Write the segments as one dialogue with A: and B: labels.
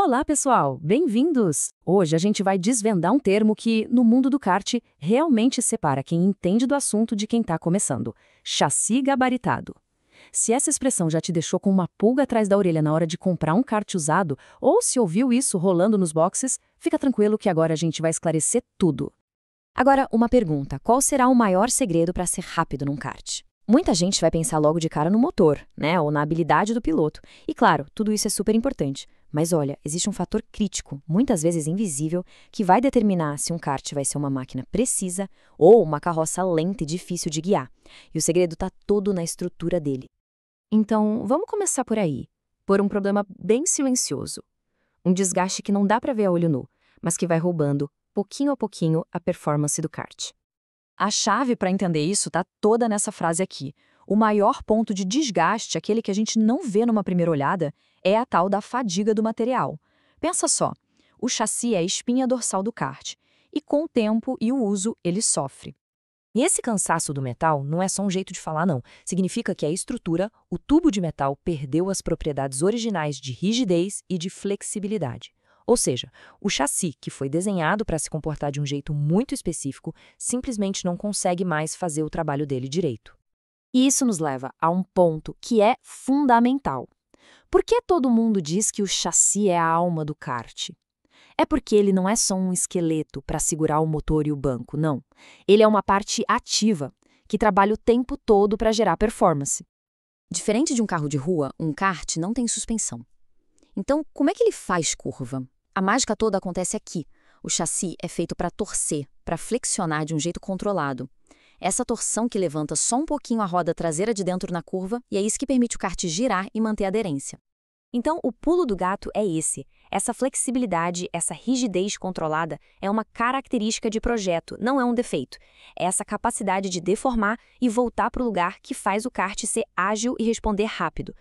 A: Olá, pessoal! Bem-vindos! Hoje a gente vai desvendar um termo que, no mundo do kart, realmente separa quem entende do assunto de quem está começando: chassi gabaritado. Se essa expressão já te deixou com uma pulga atrás da orelha na hora de comprar um kart usado, ou se ouviu isso rolando nos boxes, fica tranquilo que agora a gente vai esclarecer tudo.
B: Agora, uma pergunta: qual será o maior segredo para ser rápido num kart? Muita gente vai pensar logo de cara no motor, né, ou na habilidade do piloto. E claro, tudo isso é super importante. Mas olha, existe um fator crítico, muitas vezes invisível, que vai determinar se um kart vai ser uma máquina precisa ou uma carroça lenta e difícil de guiar. E o segredo está todo na estrutura dele.
A: Então, vamos começar por aí, por um problema bem silencioso. Um desgaste que não dá para ver a olho nu, mas que vai roubando, pouquinho a pouquinho, a performance do kart. A chave para entender isso está toda nessa frase aqui. O maior ponto de desgaste, aquele que a gente não vê numa primeira olhada, é a tal da fadiga do material. Pensa só, o chassi é a espinha dorsal do kart, e com o tempo e o uso ele sofre. E esse cansaço do metal não é só um jeito de falar, não. Significa que a estrutura, o tubo de metal, perdeu as propriedades originais de rigidez e de flexibilidade. Ou seja, o chassi, que foi desenhado para se comportar de um jeito muito específico, simplesmente não consegue mais fazer o trabalho dele direito. E isso nos leva a um ponto que é fundamental. Por que todo mundo diz que o chassi é a alma do kart? É porque ele não é só um esqueleto para segurar o motor e o banco, não. Ele é uma parte ativa, que trabalha o tempo todo para gerar performance.
B: Diferente de um carro de rua, um kart não tem suspensão. Então, como é que ele faz curva? A mágica toda acontece aqui. O chassi é feito para torcer, para flexionar de um jeito controlado. Essa torção que levanta só um pouquinho a roda traseira de dentro na curva, e é isso que permite o kart girar e manter a aderência. Então, o pulo do gato é esse. Essa flexibilidade, essa rigidez controlada é uma característica de projeto, não é um defeito. É essa capacidade de deformar e voltar para o lugar que faz o kart ser ágil e responder rápido.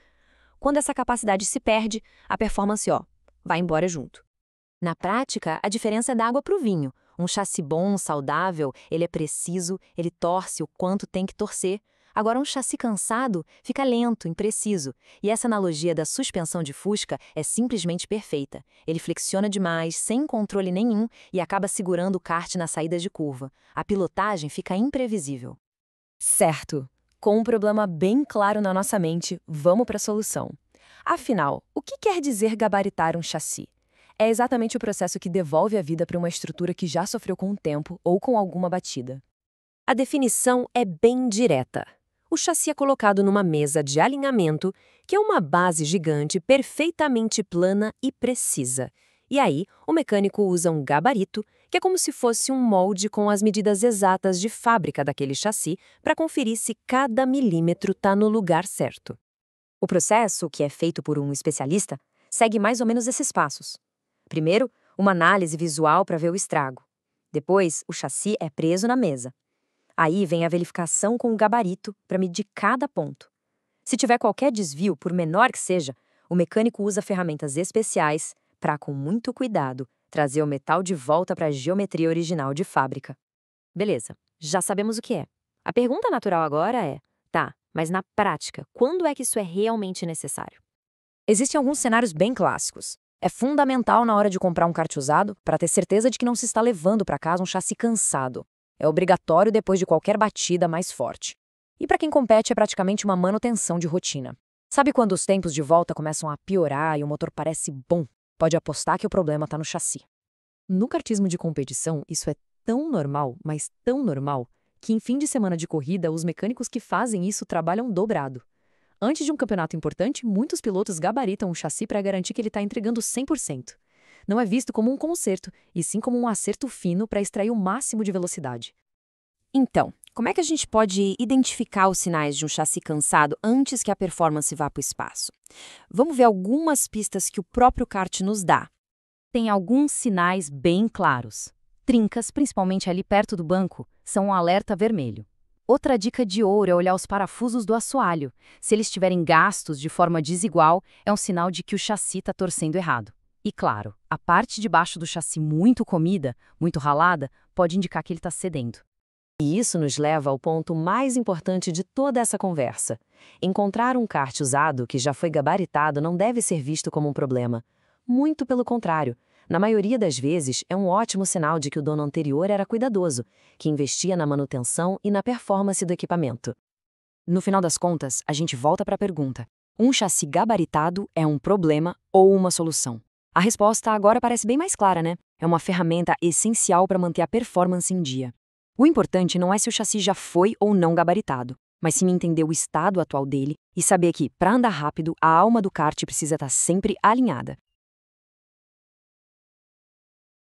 B: Quando essa capacidade se perde, a performance, vai embora junto. Na prática, a diferença é da água para o vinho. Um chassi bom, saudável, ele é preciso, ele torce o quanto tem que torcer. Agora, um chassi cansado fica lento, impreciso. E essa analogia da suspensão de Fusca é simplesmente perfeita. Ele flexiona demais, sem controle nenhum, e acaba segurando o kart na saída de curva. A pilotagem fica imprevisível.
A: Certo. Com um problema bem claro na nossa mente, vamos para a solução. Afinal, o que quer dizer gabaritar um chassi? É exatamente o processo que devolve a vida para uma estrutura que já sofreu com o tempo ou com alguma batida. A definição é bem direta. O chassi é colocado numa mesa de alinhamento, que é uma base gigante perfeitamente plana e precisa. E aí, o mecânico usa um gabarito, que é como se fosse um molde com as medidas exatas de fábrica daquele chassi, para conferir se cada milímetro está no lugar certo. O processo, que é feito por um especialista, segue mais ou menos esses passos. Primeiro, uma análise visual para ver o estrago. Depois, o chassi é preso na mesa. Aí vem a verificação com o gabarito para medir cada ponto. Se tiver qualquer desvio, por menor que seja, o mecânico usa ferramentas especiais para, com muito cuidado, trazer o metal de volta para a geometria original de fábrica. Beleza, já sabemos o que é. A pergunta natural agora é, mas na prática, quando é que isso é realmente necessário? Existem alguns cenários bem clássicos. É fundamental na hora de comprar um kart usado para ter certeza de que não se está levando para casa um chassi cansado. É obrigatório depois de qualquer batida mais forte. E para quem compete é praticamente uma manutenção de rotina. Sabe quando os tempos de volta começam a piorar e o motor parece bom? Pode apostar que o problema está no chassi. No kartismo de competição, isso é tão normal, mas tão normal, que em fim de semana de corrida, os mecânicos que fazem isso trabalham dobrado. Antes de um campeonato importante, muitos pilotos gabaritam o chassi para garantir que ele está entregando 100%. Não é visto como um conserto, e sim como um acerto fino para extrair o máximo de velocidade. Então, como é que a gente pode identificar os sinais de um chassi cansado antes que a performance vá para o espaço? Vamos ver algumas pistas que o próprio kart nos dá. Tem alguns sinais bem claros. Trincas, principalmente ali perto do banco, são um alerta vermelho. Outra dica de ouro é olhar os parafusos do assoalho. Se eles estiverem gastos de forma desigual, é um sinal de que o chassi está torcendo errado. E claro, a parte de baixo do chassi muito comida, muito ralada, pode indicar que ele está cedendo. E isso nos leva ao ponto mais importante de toda essa conversa. Encontrar um kart usado que já foi gabaritado não deve ser visto como um problema. Muito pelo contrário. Na maioria das vezes, é um ótimo sinal de que o dono anterior era cuidadoso, que investia na manutenção e na performance do equipamento.
B: No final das contas, a gente volta para a pergunta: um chassi gabaritado é um problema ou uma solução? A resposta agora parece bem mais clara, né? É uma ferramenta essencial para manter a performance em dia. O importante não é se o chassi já foi ou não gabaritado, mas sim entender o estado atual dele e saber que, para andar rápido, a alma do kart precisa estar sempre alinhada.